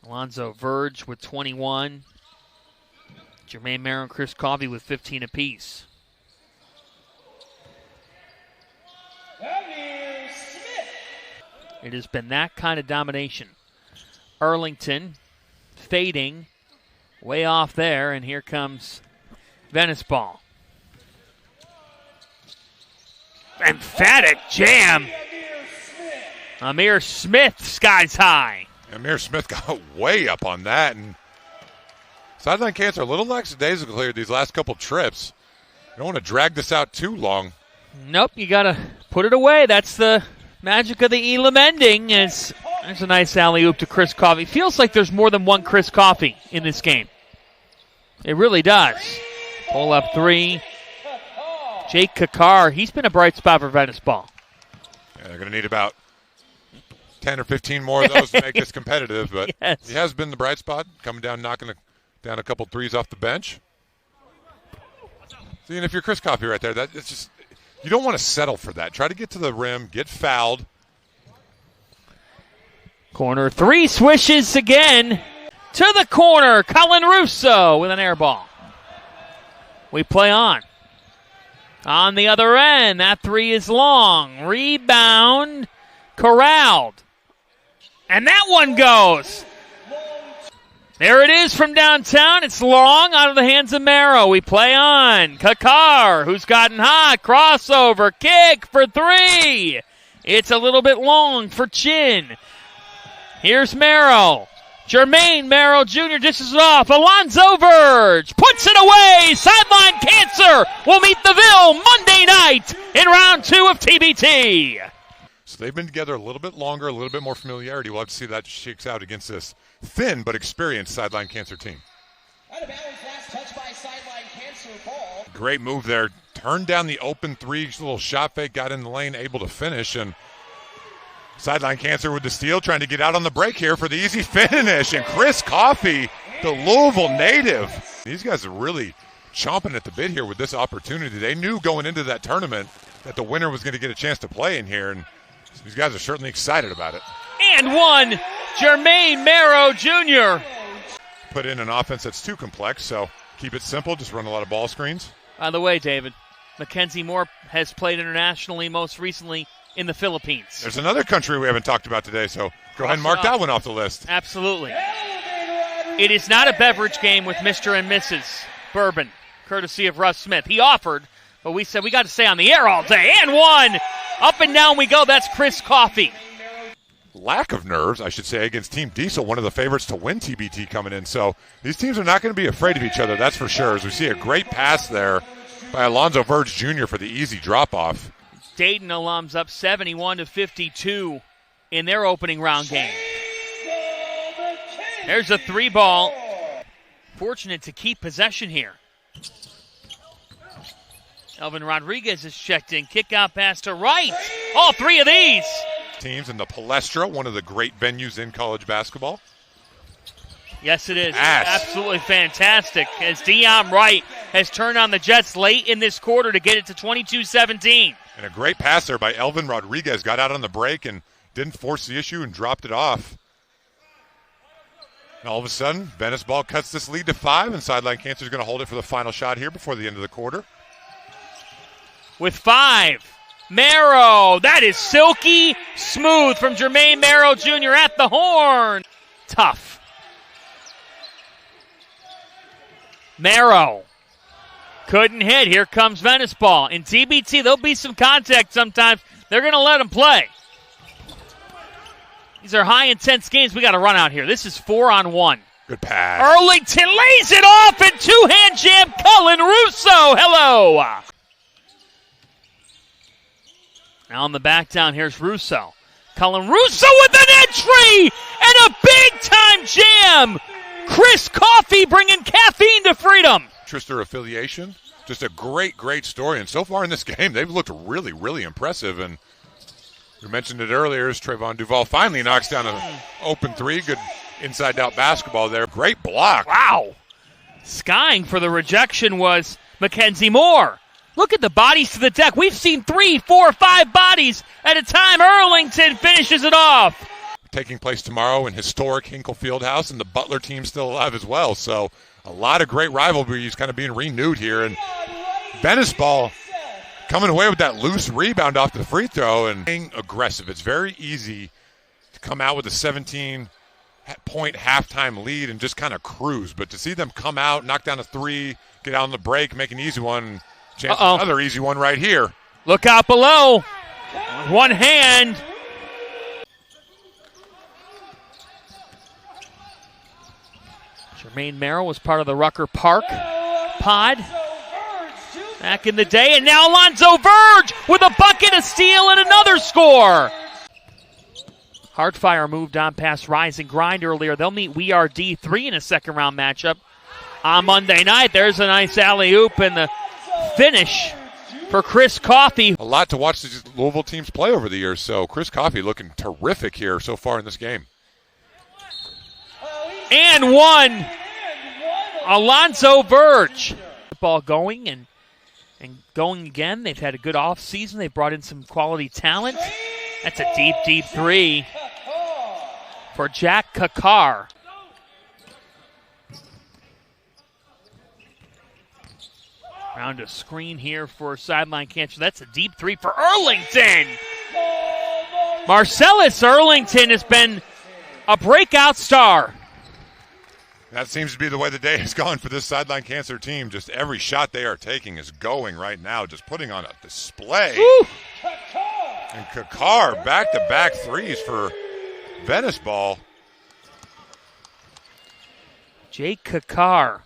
Alonzo Verge with 21. Jermaine Merrill and Chris Coffey with 15 apiece. It has been that kind of domination. Arlington fading way off there, and here comes Venice ball. Emphatic jam. Amir Smith skies high. Amir Smith got way up on that, and Sideline Cancer a little lackadaisical here these last couple trips. You don't want to drag this out too long. Nope, you got to put it away. That's the magic of the Elam ending. There's a nice alley-oop to Chris Coffey. Feels like there's more than one Chris Coffey in this game. It really does. Pull up three. Jake Kakar, he's been a bright spot for Venice ball. Yeah, they're going to need about 10 or 15 more of those to make this competitive, but yes. He has been the bright spot, coming down, knocking down a couple threes off the bench. See, and if you're Chris Coffey right there, it's just, you don't want to settle for that. Try to get to the rim, get fouled. Corner three, swishes again to the corner. Colin Russo with an air ball. We play on. On the other end, that three is long. Rebound, corralled. And that one goes. There it is from downtown. It's long out of the hands of Merrill. We play on. Kakar, who's gotten hot. Crossover, kick for three. It's a little bit long for Chin. Here's Merrill. Jermaine Merrill Jr. dishes it off. Alonzo Verge puts it away. Sideline Cancer will meet the Ville Monday night in round 2 of TBT. So they've been together a little bit longer, a little bit more familiarity. We'll have to see that shakes out against this thin but experienced Sideline Cancer team. Out of bounds, last touch by Sideline Cancer ball. Great move there. Turned down the open three, little shot fake, got in the lane, able to finish, and Sideline Cancer with the steal, trying to get out on the break here for the easy finish. And Chris Coffey, the Louisville native. These guys are really chomping at the bit here with this opportunity. They knew going into that tournament that the winner was going to get a chance to play in here, and these guys are certainly excited about it. And one, Jermaine Merrill Jr. Put in an offense that's too complex, so keep it simple, just run a lot of ball screens. By the way, David, Mackenzie Moore has played internationally, most recently in the Philippines. There's another country we haven't talked about today, so go ahead and mark that one off the list. Absolutely. It is not a beverage game with Mr. and Mrs. Bourbon, courtesy of Russ Smith. He offered, but we said we got to stay on the air all day. And one. Up and down we go. That's Chris Coffey. Lack of nerves, I should say, against Team Diesel, one of the favorites to win TBT coming in. So these teams are not going to be afraid of each other, that's for sure, as we see a great pass there by Alonzo Verge Jr. for the easy drop-off. Dayton alums up 71-52 in their opening round game. There's a three ball. Fortunate to keep possession here. Elvin Rodriguez is checked in. Kick out pass to right. All three of these. Teams in the Palestra, one of the great venues in college basketball. Yes, it is. Absolutely fantastic. As Dion Wright has turned on the Jets late in this quarter to get it to 22-17. And a great pass there by Elvin Rodriguez. Got out on the break and didn't force the issue and dropped it off. And all of a sudden, Venice ball cuts this lead to 5, and Sideline Cancer is going to hold it for the final shot here before the end of the quarter. With 5, Merrill. That is silky smooth from Jermaine Merrill Jr. at the horn. Tough. Merrill. Couldn't hit. Here comes Venice ball. In TBT, there'll be some contact sometimes. They're going to let them play. These are high, intense games. We got to run out here. This is 4-on-1. Good pass. Arlington lays it off and two-hand jam. Colin Russo. Hello. Now on the back down, here's Russo. Colin Russo with an entry and a big-time jam. Chris Coffey bringing caffeine to freedom. Trister affiliation. Just a great, great story. And so far in this game, they've looked really, really impressive. And we mentioned it earlier as Trayvon Duval finally knocks down an open three. Good inside-out basketball there. Great block. Wow. Skying for the rejection was Mackenzie Moore. Look at the bodies to the deck. We've seen 3, 4, 5 bodies at a time. Arlington finishes it off. taking place tomorrow in historic Hinkle Fieldhouse, and the Butler team's still alive as well. So a lot of great rivalries kind of being renewed here. And Venice ball coming away with that loose rebound off the free throw and being aggressive. It's very easy to come out with a 17-point halftime lead and just kind of cruise. But to see them come out, knock down a three, get out on the break, make an easy one, chance another easy one right here. Look out below. One hand. Jermaine Merrill was part of the Rucker Park pod back in the day, and now Alonzo Verge with a bucket, a steal, and another score. Hardfire moved on past Rise and Grind earlier. They'll meet We Are D3 in a second-round matchup on Monday night. There's a nice alley-oop and the finish for Chris Coffey. A lot to watch these Louisville teams play over the years, so Chris Coffey looking terrific here so far in this game. And one. Alonzo Verge. Ball going and going again. They've had a good offseason. They've brought in some quality talent. That's a deep, deep three for Jack Kakar. Round a screen here for Sideline Cancer. That's a deep three for Earlington. Marcellus Earlington has been a breakout star. That seems to be the way the day has gone for this Sideline Cancer team. Just every shot they are taking is going right now, just putting on a display. Woo. And Kakar back-to-back threes for Venice ball. Jake Kakar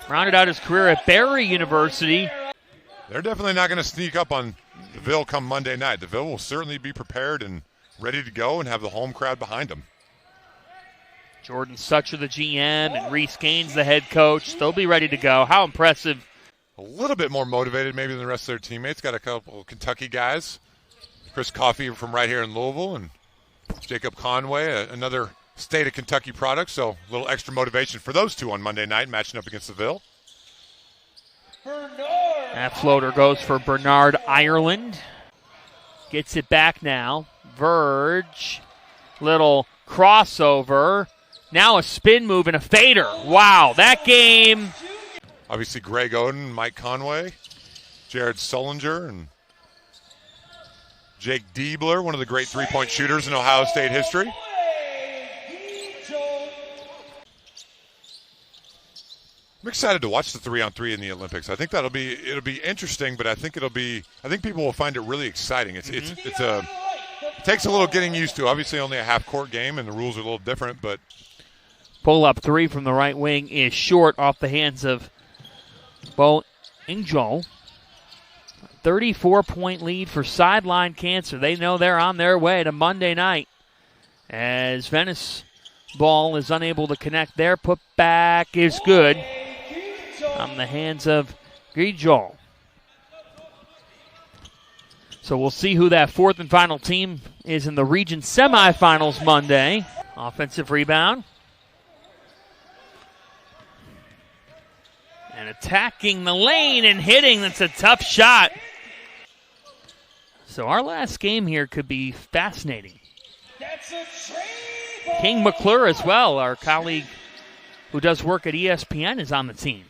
rounded out his career at Barry University. They're definitely not going to sneak up on DeVille come Monday night. DeVille will certainly be prepared and ready to go and have the home crowd behind them. Jordan Sucher, the GM, and Reese Gaines, the head coach. They'll be ready to go. How impressive. A little bit more motivated maybe than the rest of their teammates. Got a couple of Kentucky guys. Chris Coffey from right here in Louisville and Jacob Conway, another state of Kentucky product. So a little extra motivation for those two on Monday night matching up against DeVille. That floater goes for Bernard Ireland. Gets it back now. Verge. Little crossover. Now a spin move and a fader. Wow, that game. Obviously Greg Oden, Mike Conway, Jared Sullinger, and Jake Diebler, one of the great three-point shooters in Ohio State history. I'm excited to watch the 3-on-3 in the Olympics. I think it'll be interesting, but I think people will find it really exciting. It takes a little getting used to. Obviously only a half-court game, and the rules are a little different, but pull-up three from the right wing is short off the hands of Bo Ingjol. 34-point lead for Sideline Cancer. They know they're on their way to Monday night as Venice ball is unable to connect there. Put back is good on the hands of Grijol. So we'll see who that fourth and final team is in the region semifinals Monday. Offensive rebound. And attacking the lane and hitting. That's a tough shot. So our last game here could be fascinating. King McClure as well, our colleague who does work at ESPN, is on the team.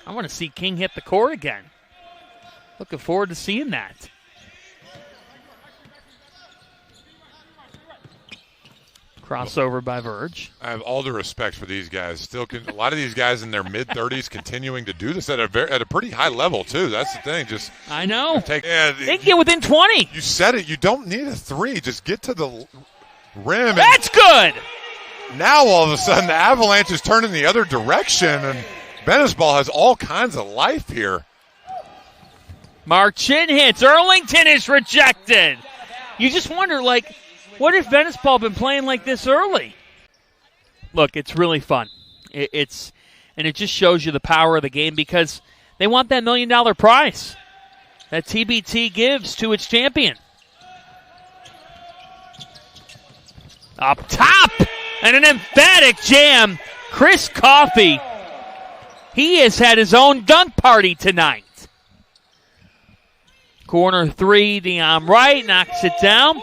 I want to see King hit the court again. Looking forward to seeing that. Crossover by Verge. I have all the respect for these guys. A lot of these guys in their mid-30s continuing to do this at a pretty high level, too. That's the thing. I know. They can get within 20. You said it. You don't need a three. Just get to the rim. That's good. Now, all of a sudden, the Avalanche is turning the other direction, and Venice ball has all kinds of life here. Marchin hits. Earlington is rejected. You just wonder, what if Venice ball been playing like this early? Look, it's really fun. And it just shows you the power of the game because they want that $1 million prize that TBT gives to its champion. Up top, and an emphatic jam. Chris Coffey. He has had his own dunk party tonight. Corner three, Dion Wright knocks it down.